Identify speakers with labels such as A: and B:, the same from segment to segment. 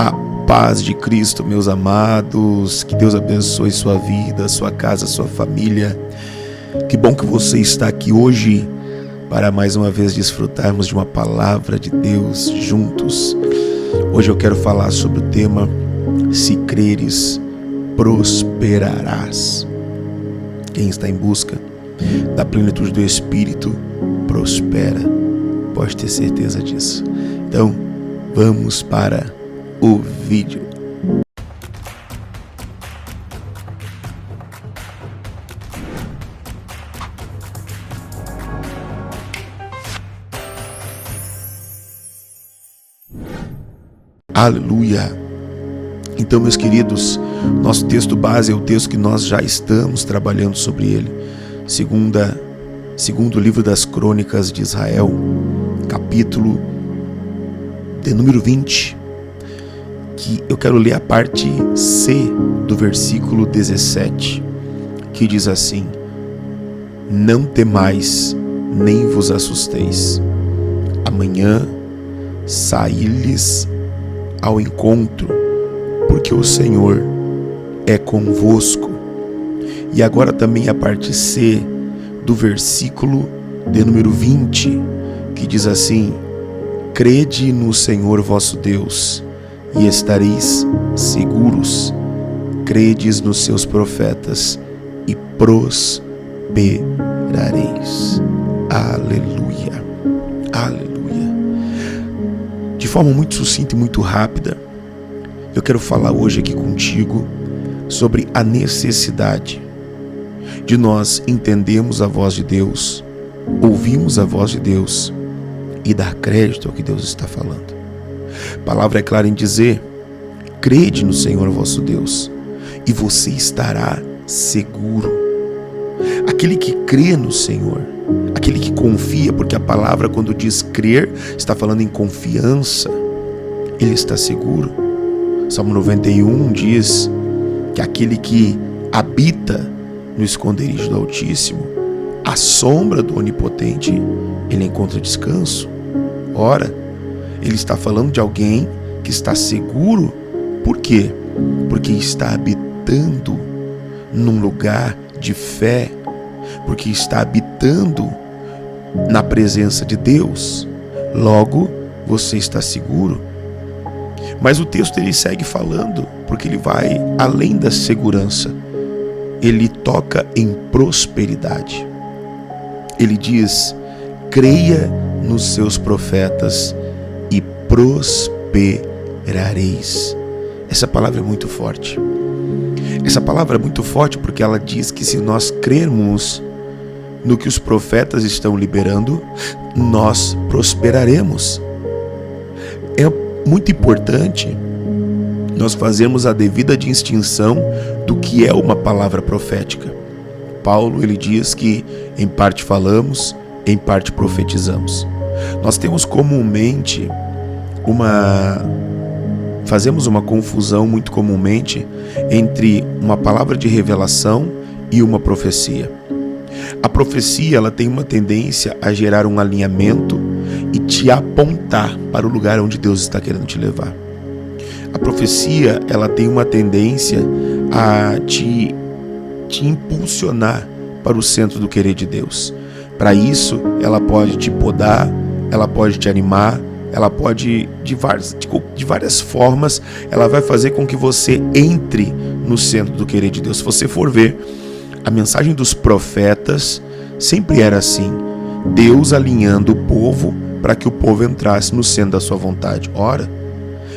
A: A paz de Cristo, meus amados, que Deus abençoe sua vida, sua casa, sua família. Que bom que você está aqui hoje para mais uma vez desfrutarmos de uma palavra de Deus juntos. Hoje eu quero falar sobre o tema: se creres, prosperarás. Quem está em busca da plenitude do Espírito, prospera. Pode ter certeza disso. Então, vamos para o vídeo. Aleluia! Então, meus queridos, nosso texto base é o texto que nós já estamos trabalhando sobre ele. Segundo livro das Crônicas de Israel, capítulo de número 20, que eu quero ler a parte C do versículo 17, que diz assim: não temais, nem vos assusteis. Amanhã saí-lhes ao encontro, porque o Senhor é convosco. E agora também a parte C do versículo de número 20, que diz assim: crede no Senhor vosso Deus, e estareis seguros. Credes nos seus profetas, e prosperareis. Aleluia, aleluia. De forma muito sucinta e muito rápida, eu quero falar hoje aqui contigo sobre a necessidade de nós entendermos a voz de Deus, ouvirmos a voz de Deus e dar crédito ao que Deus está falando. A palavra é clara em dizer: crede no Senhor vosso Deus, e você estará seguro. Aquele que crê no Senhor, aquele que confia, porque a palavra, quando diz crer, está falando em confiança, ele está seguro. Salmo 91 diz que aquele que habita no esconderijo do Altíssimo, à sombra do Onipotente, ele encontra descanso. Ora, ele está falando de alguém que está seguro. Por quê? Porque está habitando num lugar de fé, porque está habitando na presença de Deus. Logo, você está seguro. Mas o texto ele segue falando, porque ele vai além da segurança. Ele toca em prosperidade. Ele diz: creia nos seus profetas e prosperareis. Essa palavra é muito forte. Essa palavra é muito forte porque ela diz que se nós crermos no que os profetas estão liberando, nós prosperaremos. É muito importante nós fazermos a devida distinção do que é uma palavra profética. Paulo, ele diz que em parte falamos, em parte profetizamos. Nós temos comumente fazemos uma confusão muito comumente entre uma palavra de revelação e uma profecia. A profecia, ela tem uma tendência a gerar um alinhamento e te apontar para o lugar onde Deus está querendo te levar. A profecia, ela tem uma tendência a te impulsionar para o centro do querer de Deus. Para isso, ela pode te podar, ela pode te animar, ela pode, de várias formas, ela vai fazer com que você entre no centro do querer de Deus. Se você for ver, a mensagem dos profetas sempre era assim: Deus alinhando o povo para que o povo entrasse no centro da sua vontade. Ora,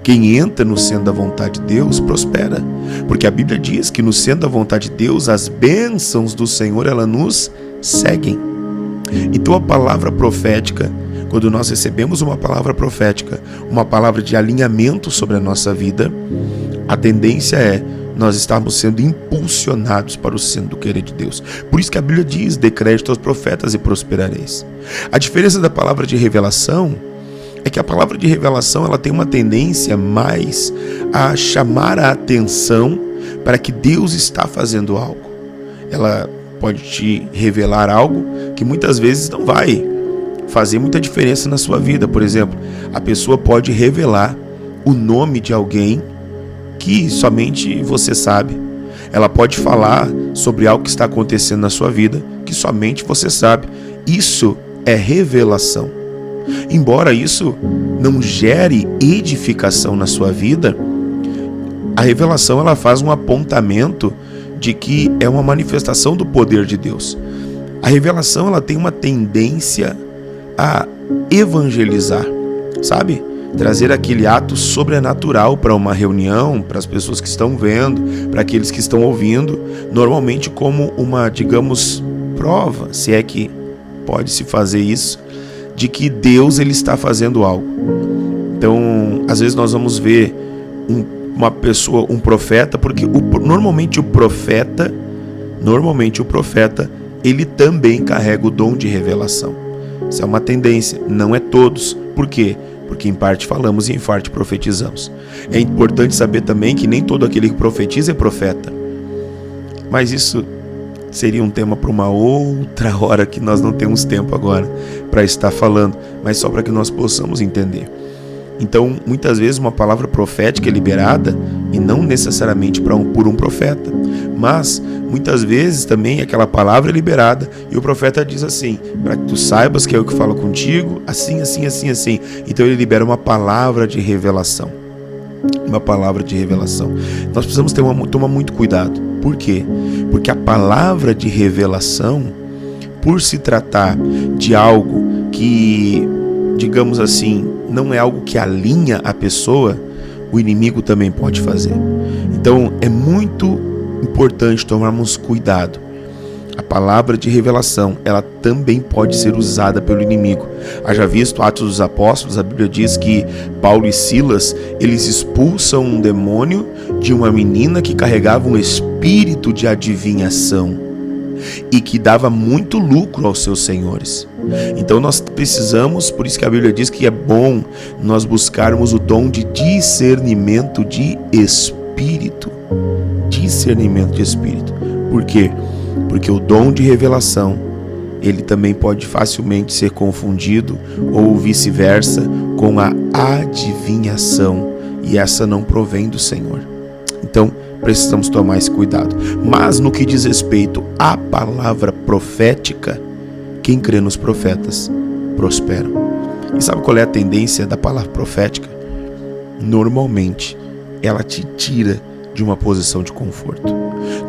A: quem entra no centro da vontade de Deus prospera, porque a Bíblia diz que no centro da vontade de Deus as bênçãos do Senhor, elas nos seguem. Então a palavra profética, quando nós recebemos uma palavra profética, uma palavra de alinhamento sobre a nossa vida, a tendência é nós estarmos sendo impulsionados para o centro do querer de Deus. Por isso que a Bíblia diz: dê crédito aos profetas e prosperareis. A diferença da palavra de revelação é que a palavra de revelação, ela tem uma tendência mais a chamar a atenção para que Deus está fazendo algo. Ela pode te revelar algo que muitas vezes não vai fazer muita diferença na sua vida. Por exemplo, a pessoa pode revelar o nome de alguém que somente você sabe. Ela pode falar sobre algo que está acontecendo na sua vida que somente você sabe. Isso é revelação. Embora isso não gere edificação na sua vida, a revelação ela faz um apontamento de que é uma manifestação do poder de Deus. A revelação ela tem uma tendência a evangelizar, sabe? Trazer aquele ato sobrenatural para uma reunião, para as pessoas que estão vendo, para aqueles que estão ouvindo, normalmente como uma, digamos, prova, se é que pode se fazer isso, de que Deus ele está fazendo algo. Então, às vezes nós vamos ver uma pessoa, um profeta, porque normalmente o profeta, ele também carrega o dom de revelação. Isso é uma tendência, não é todos. Por quê? Porque em parte falamos e em parte profetizamos. É importante saber também que nem todo aquele que profetiza é profeta. Mas isso seria um tema para uma outra hora que nós não temos tempo agora para estar falando, mas só para que nós possamos entender. Então, muitas vezes uma palavra profética é liberada e não necessariamente por um profeta, mas muitas vezes também aquela palavra é liberada e o profeta diz assim, para que tu saibas que é eu que falo contigo, assim, assim, assim, assim. Então ele libera uma palavra de revelação. Uma palavra de revelação. Nós precisamos tomar muito cuidado. Por quê? Porque a palavra de revelação, por se tratar de algo que, digamos assim, não é algo que alinha a pessoa, o inimigo também pode fazer. Então é muito importante tomarmos cuidado. A palavra de revelação, ela também pode ser usada pelo inimigo. Haja visto Atos dos Apóstolos, a Bíblia diz que Paulo e Silas, eles expulsam um demônio de uma menina que carregava um espírito de adivinhação e que dava muito lucro aos seus senhores. Então nós precisamos, por isso que a Bíblia diz que é bom nós buscarmos o dom de discernimento de espírito. Discernimento de espírito. Por quê? Porque o dom de revelação, ele também pode facilmente ser confundido ou vice-versa com a adivinhação, e essa não provém do Senhor. Então precisamos tomar esse cuidado. Mas no que diz respeito à palavra profética, quem crê nos profetas prospera. E sabe qual é a tendência da palavra profética? Normalmente ela te tira de uma posição de conforto.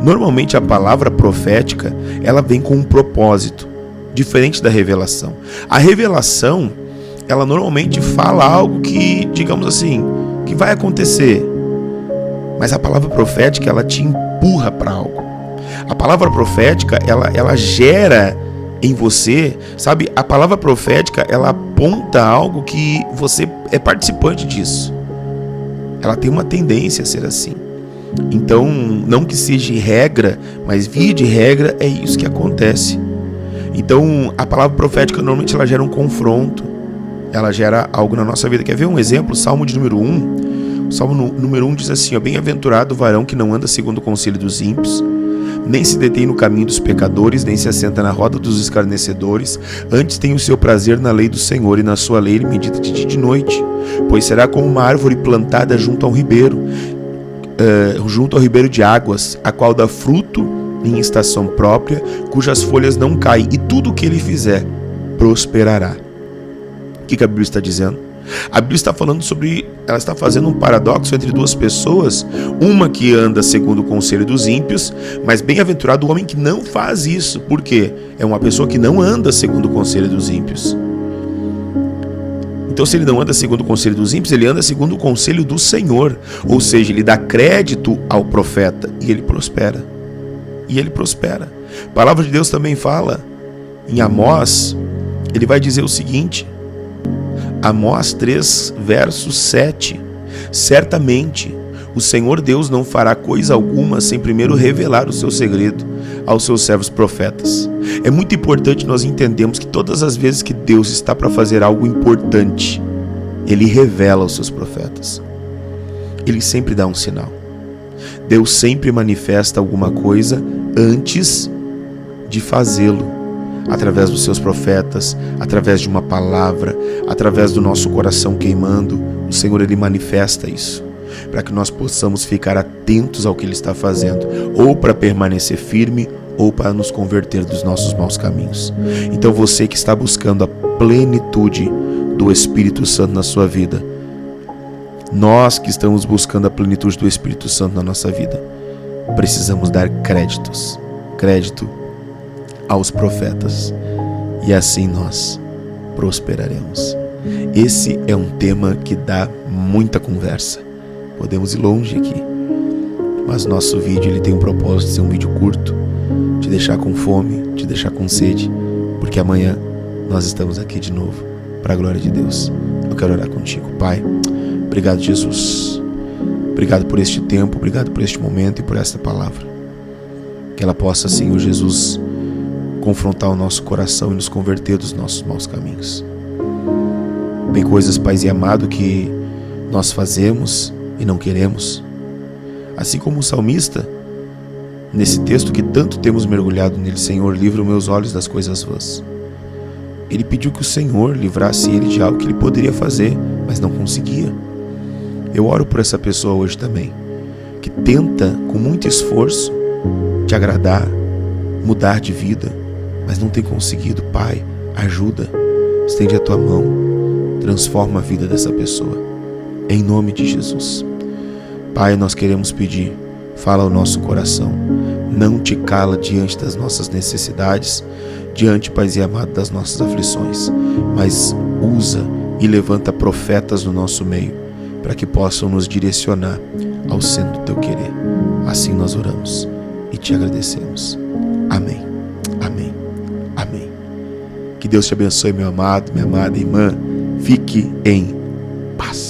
A: Normalmente a palavra profética, ela vem com um propósito, diferente da revelação. A revelação, ela normalmente fala algo que, digamos assim, que vai acontecer. Mas a palavra profética, ela te empurra para algo. A palavra profética, ela gera em você, sabe? A palavra profética, ela aponta algo que você é participante disso. Ela tem uma tendência a ser assim. Então, não que seja regra, mas via de regra é isso que acontece. Então, a palavra profética normalmente ela gera um confronto, ela gera algo na nossa vida. Quer ver um exemplo? Salmo de número 1. O Salmo número 1 diz assim, ó, bem-aventurado o varão que não anda segundo o conselho dos ímpios, nem se detém no caminho dos pecadores, nem se assenta na roda dos escarnecedores, antes tem o seu prazer na lei do Senhor, e na sua lei ele medita de dia e de noite. Pois será como uma árvore plantada junto ao ribeiro de águas, a qual dá fruto em estação própria, cujas folhas não caem, e tudo o que ele fizer prosperará. O que a Bíblia está dizendo? A Bíblia está falando ela está fazendo um paradoxo entre duas pessoas, uma que anda segundo o conselho dos ímpios, mas bem-aventurado o homem que não faz isso. Por quê? É uma pessoa que não anda segundo o conselho dos ímpios. Então, se ele não anda segundo o conselho dos ímpios, ele anda segundo o conselho do Senhor. Ou seja, ele dá crédito ao profeta e ele prospera. E ele prospera. A palavra de Deus também fala em Amós, ele vai dizer o seguinte, Amós 3, verso 7. Certamente o Senhor Deus não fará coisa alguma sem primeiro revelar o seu segredo aos seus servos profetas. É muito importante nós entendermos que todas as vezes que Deus está para fazer algo importante, Ele revela aos seus profetas. Ele sempre dá um sinal. Deus sempre manifesta alguma coisa antes de fazê-lo. através dos seus profetas, através de uma palavra, através do nosso coração queimando. O Senhor, Ele manifesta isso, para que nós possamos ficar atentos ao que Ele está fazendo, ou para permanecer firme, ou para nos converter dos nossos maus caminhos. Então você que está buscando a plenitude do Espírito Santo na sua vida, nós que estamos buscando a plenitude do Espírito Santo na nossa vida, precisamos dar crédito aos profetas, e assim nós prosperaremos. Esse é um tema que dá muita conversa. Podemos ir longe aqui, mas nosso vídeo ele tem um propósito de ser um vídeo curto, te deixar com fome, te deixar com sede, porque amanhã nós estamos aqui de novo, para a glória de Deus. Eu quero orar contigo. Pai, obrigado, Jesus. Obrigado por este tempo, obrigado por este momento e por esta palavra. Que ela possa, Senhor Jesus, confrontar o nosso coração e nos converter dos nossos maus caminhos. Tem coisas, Pai amado, que nós fazemos e não queremos. Assim como o salmista, nesse texto que tanto temos mergulhado nele, Senhor, livra os meus olhos das coisas vãs. Ele pediu que o Senhor livrasse ele de algo que ele poderia fazer, mas não conseguia. Eu oro por essa pessoa hoje também, que tenta com muito esforço te agradar, mudar de vida, mas não tem conseguido. Pai, ajuda, estende a tua mão, transforma a vida dessa pessoa, em nome de Jesus. Pai, nós queremos pedir, fala ao nosso coração, não te cala diante das nossas necessidades, diante, Pai amado, das nossas aflições, mas usa e levanta profetas no nosso meio, para que possam nos direcionar ao centro do teu querer. Assim nós oramos e te agradecemos. Amém, amém, amém. Que Deus te abençoe, meu amado, minha amada irmã. Fique em paz.